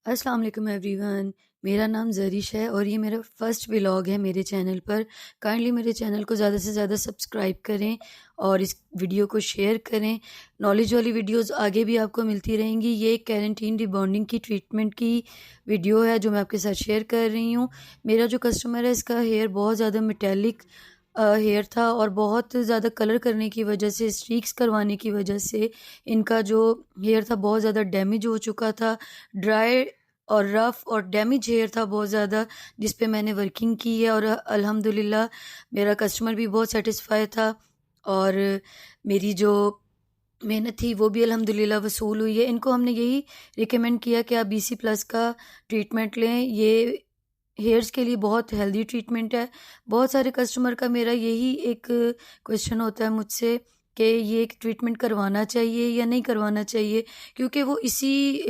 अस्सलाम वालेकुम एवरीवन। मेरा नाम ज़रिश है और ये मेरा फ़र्स्ट व्लॉग है मेरे चैनल पर। काइंडली मेरे चैनल को ज़्यादा से ज़्यादा सब्सक्राइब करें और इस वीडियो को शेयर करें। नॉलेज वाली वीडियोस आगे भी आपको मिलती रहेंगी। ये एक केराटिन रिबॉन्डिंग की ट्रीटमेंट की वीडियो है जो मैं आपके साथ शेयर कर रही हूँ। मेरा जो कस्टमर है इसका हेयर बहुत ज़्यादा मेटेलिक हेयर था और बहुत ज़्यादा कलर करने की वजह से, स्ट्रीक्स करवाने की वजह से इनका जो हेयर था बहुत ज़्यादा डैमेज हो चुका था। ड्राई और रफ़ और डैमेज हेयर था बहुत ज़्यादा, जिस पे मैंने वर्किंग की है और अल्हम्दुलिल्लाह मेरा कस्टमर भी बहुत सैटिस्फाई था और मेरी जो मेहनत थी वो भी अल्हम्दुलिल्लाह वसूल हुई है। इनको हमने यही रिकमेंड किया कि आप बीसी प्लस का ट्रीटमेंट लें। ये हेयर्स के लिए बहुत हेल्दी ट्रीटमेंट है। बहुत सारे कस्टमर का मेरा यही एक क्वेश्चन होता है मुझसे कि ये ट्रीटमेंट करवाना चाहिए या नहीं करवाना चाहिए, क्योंकि वो इसी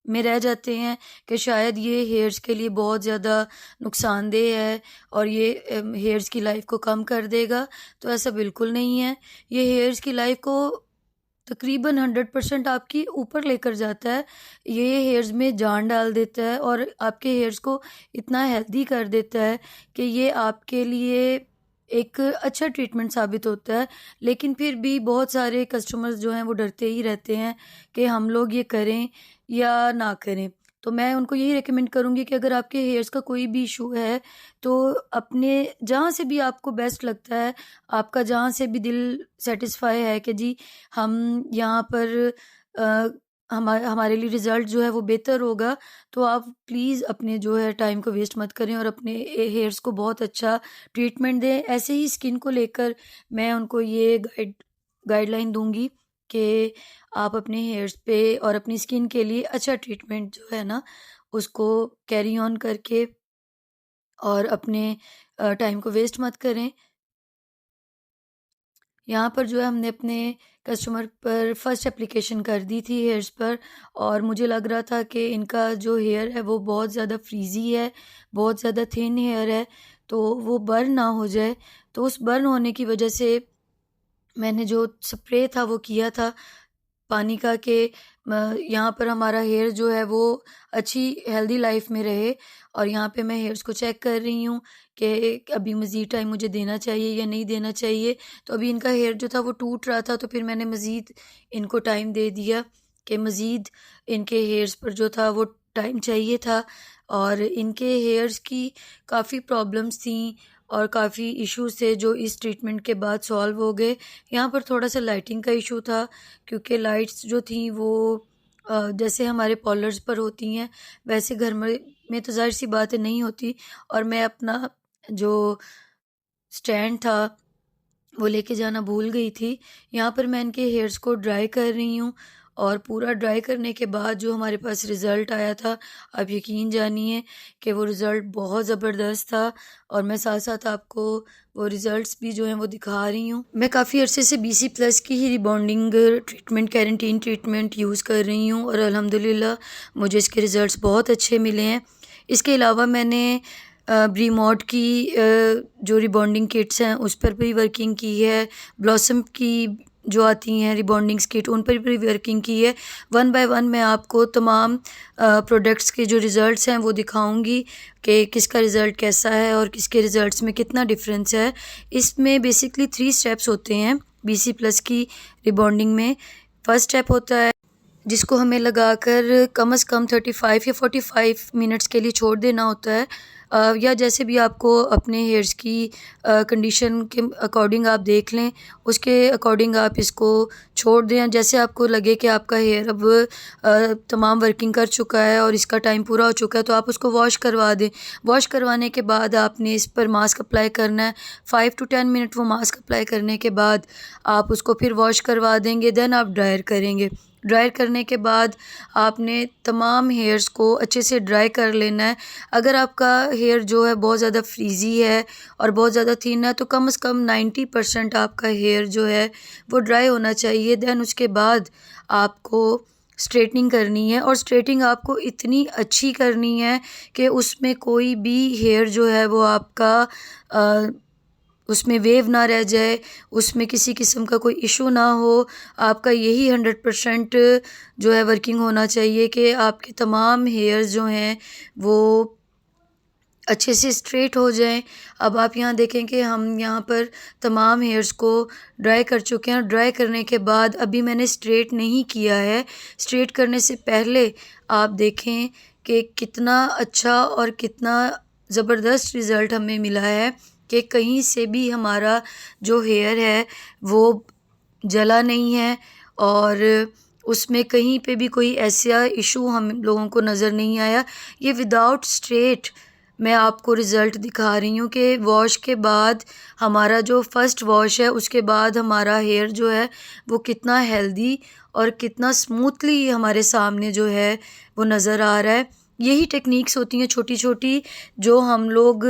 में रह जाते हैं कि शायद ये हेयर्स के लिए बहुत ज़्यादा नुकसानदेह है और ये हेयर्स की लाइफ को कम कर देगा। तो ऐसा बिल्कुल नहीं है। ये हेयर्स की लाइफ को तकरीबन 100% आपकी ऊपर लेकर जाता है। ये हेयर्स में जान डाल देता है और आपके हेयर्स को इतना हेल्दी कर देता है कि ये आपके लिए एक अच्छा ट्रीटमेंट साबित होता है। लेकिन फिर भी बहुत सारे कस्टमर्स जो हैं वो डरते ही रहते हैं कि हम लोग ये करें या ना करें। तो मैं उनको यही रिकमेंड करूँगी कि अगर आपके हेयर्स का कोई भी इशू है तो अपने जहाँ से भी आपको बेस्ट लगता है, आपका जहाँ से भी दिल सैटिस्फाई है कि जी हम यहाँ पर अ, हमारे लिए रिज़ल्ट जो है वो बेहतर होगा, तो आप प्लीज़ अपने जो है टाइम को वेस्ट मत करें और अपने हेयर्स को बहुत अच्छा ट्रीटमेंट दें। ऐसे ही स्किन को लेकर मैं उनको ये गाइडलाइन दूँगी कि आप अपने हेयर्स पे और अपनी स्किन के लिए अच्छा ट्रीटमेंट जो है ना, उसको कैरी ऑन करके और अपने टाइम को वेस्ट मत करें। यहाँ पर जो है हमने अपने कस्टमर पर फर्स्ट एप्लीकेशन कर दी थी हेयर्स पर और मुझे लग रहा था कि इनका जो हेयर है वो बहुत ज़्यादा फ्रीज़ी है, बहुत ज़्यादा थिन हेयर है, तो वो बर्न ना हो जाए। तो उस बर्न होने की वजह से मैंने जो स्प्रे था वो किया था पानी का कि यहाँ पर हमारा हेयर जो है वो अच्छी हेल्दी लाइफ में रहे। और यहाँ पे मैं हेयर्स को चेक कर रही हूँ कि अभी मज़ीद टाइम मुझे देना चाहिए या नहीं देना चाहिए। तो अभी इनका हेयर जो था वो टूट रहा था, तो फिर मैंने मज़ीद इनको टाइम दे दिया कि मज़ीद इनके हेयर्स पर जो था वो टाइम चाहिए था। और इनके हेयर्स की काफ़ी प्रॉब्लम्स थी और काफ़ी इश्यूज थे जो इस ट्रीटमेंट के बाद सॉल्व हो गए। यहाँ पर थोड़ा सा लाइटिंग का इशू था, क्योंकि लाइट्स जो थी वो जैसे हमारे पॉलर्स पर होती हैं वैसे घर में तो ज़ाहिर सी बात है नहीं होती। और मैं अपना जो स्टैंड था वो लेके जाना भूल गई थी। यहाँ पर मैं इनके हेयर्स को ड्राई कर रही हूँ और पूरा ड्राई करने के बाद जो हमारे पास रिज़ल्ट आया था, आप यकीन जानिए कि वो रिज़ल्ट बहुत ज़बरदस्त था। और मैं साथ-साथ आपको वो रिज़ल्ट्स भी जो हैं वो दिखा रही हूँ। मैं काफ़ी अरसे से बीसी प्लस की ही rebonding treatment, keratin treatment use कर रही हूँ और अल्हम्दुलिल्लाह मुझे इसके रिज़ल्ट्स बहुत अच्छे मिले हैं। इसके अलावा मैंने ब्रीमोड की जो रिबॉन्डिंग किट्स हैं उस पर भी वर्किंग की है। ब्लॉसम की जो आती हैं रिबॉन्डिंग्स किट उन पर भी वर्किंग की है। वन बाय वन मैं आपको तमाम प्रोडक्ट्स के जो रिज़ल्ट्स हैं वो दिखाऊंगी कि किसका रिज़ल्ट कैसा है और किसके रिज़ल्ट्स में कितना डिफरेंस है। इसमें बेसिकली 3 स्टेप्स होते हैं बीसी प्लस की रिबॉन्डिंग में। फर्स्ट स्टेप होता है जिसको हमें लगाकर कम से कम 35 या 45 मिनट्स के लिए छोड़ देना होता है। या जैसे भी आपको अपने हेयर्स की कंडीशन के अकॉर्डिंग आप देख लें, उसके अकॉर्डिंग आप इसको छोड़ दें। जैसे आपको लगे कि आपका हेयर अब तमाम वर्किंग कर चुका है और इसका टाइम पूरा हो चुका है, तो आप उसको वॉश करवा दें। वॉश करवाने के बाद आपने इस पर मास्क अप्लाई करना है। 5 टू 10 मिनट वो मास्क अप्लाई करने के बाद आप उसको फिर वॉश करवा देंगे, देन आप ड्रायर करेंगे। ड्राई करने के बाद आपने तमाम हेयर्स को अच्छे से ड्राई कर लेना है। अगर आपका हेयर जो है बहुत ज़्यादा फ्रीज़ी है और बहुत ज़्यादा थिन है तो कम से कम 90% आपका हेयर जो है वो ड्राई होना चाहिए। देन उसके बाद आपको स्ट्रेटनिंग करनी है और स्ट्रेटिंग आपको इतनी अच्छी करनी है कि उसमें कोई भी हेयर जो है वो आपका उसमें वेव ना रह जाए, उसमें किसी किस्म का कोई इशू ना हो। आपका यही 100% जो है वर्किंग होना चाहिए कि आपके तमाम हेयर्स जो हैं वो अच्छे से स्ट्रेट हो जाएं। अब आप यहाँ देखें कि हम यहाँ पर तमाम हेयर्स को ड्राई कर चुके हैं और ड्राई करने के बाद अभी मैंने स्ट्रेट नहीं किया है। स्ट्रेट करने से पहले आप देखें कि कितना अच्छा और कितना ज़बरदस्त रिज़ल्ट हमें मिला है कि कहीं से भी हमारा जो हेयर है वो जला नहीं है और उसमें कहीं पे भी कोई ऐसा इशू हम लोगों को नज़र नहीं आया। ये विदाउट स्ट्रेट मैं आपको रिज़ल्ट दिखा रही हूँ कि वॉश के बाद हमारा जो फ़र्स्ट वॉश है उसके बाद हमारा हेयर जो है वो कितना हेल्दी और कितना स्मूथली हमारे सामने जो है वो नज़र आ रहा है। यही टेक्निक्स होती हैं छोटी छोटी जो हम लोग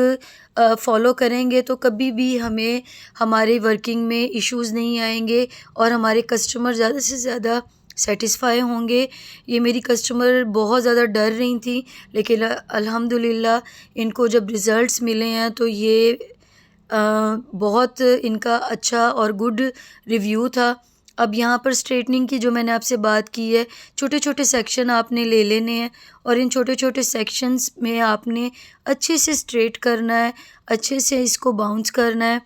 फॉलो करेंगे तो कभी भी हमें हमारे वर्किंग में इश्यूज़ नहीं आएंगे और हमारे कस्टमर ज़्यादा से ज़्यादा सेटिस्फाई होंगे। ये मेरी कस्टमर बहुत ज़्यादा डर रही थी लेकिन अल्हम्दुलिल्लाह इनको जब रिज़ल्ट्स मिले हैं तो ये बहुत इनका अच्छा और गुड रिव्यू था। अब यहाँ पर स्ट्रेटनिंग की जो मैंने आपसे बात की है, छोटे छोटे सेक्शन आपने ले लेने हैं और इन छोटे छोटे सेक्शंस में आपने अच्छे से स्ट्रेट करना है, अच्छे से इसको बाउंस करना है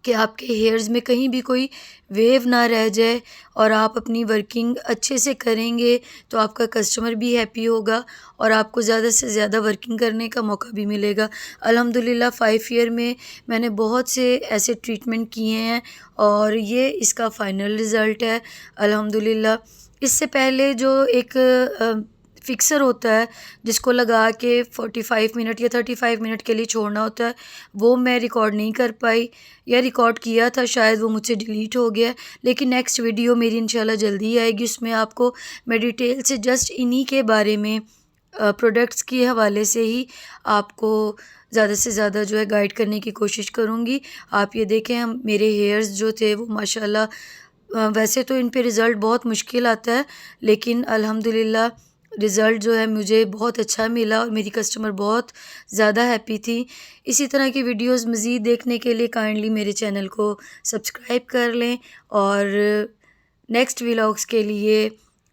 कि आपके हेयर्स में कहीं भी कोई वेव ना रह जाए और आप अपनी वर्किंग अच्छे से करेंगे तो आपका कस्टमर भी हैप्पी होगा और आपको ज़्यादा से ज़्यादा वर्किंग करने का मौका भी मिलेगा। अल्हम्दुलिल्लाह 5 ईयर में मैंने बहुत से ऐसे ट्रीटमेंट किए हैं और ये इसका फ़ाइनल रिज़ल्ट है अल्हम्दुलिल्लाह। इससे पहले जो एक फ़िक्सर होता है जिसको लगा के 45 मिनट या 35 मिनट के लिए छोड़ना होता है, वो मैं रिकॉर्ड नहीं कर पाई या रिकॉर्ड किया था शायद वो मुझसे डिलीट हो गया। लेकिन नेक्स्ट वीडियो मेरी इंशाल्लाह जल्दी ही आएगी, उसमें आपको मैं डिटेल से जस्ट इन्हीं के बारे में प्रोडक्ट्स के हवाले से ही आपको ज़्यादा से ज़्यादा जो है गाइड करने की कोशिश करूँगी। आप ये देखें हम मेरे हेयर्स जो थे वो माशाल्लाह वैसे तो इन पे रिज़ल्ट बहुत मुश्किल आता है लेकिन अल्हम्दुलिल्लाह रिज़ल्ट जो है मुझे बहुत अच्छा मिला और मेरी कस्टमर बहुत ज़्यादा हैप्पी थी। इसी तरह की वीडियोस मज़ीद देखने के लिए काइंडली मेरे चैनल को सब्सक्राइब कर लें और नेक्स्ट व्लॉग्स के लिए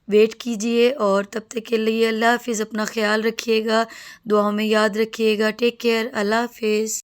वेट कीजिए और तब तक के लिए अल्लाह हाफ़िज़। अपना ख़्याल रखिएगा, दुआओं में याद रखिएगा। टेक केयर, अल्लाह हाफ़िज़।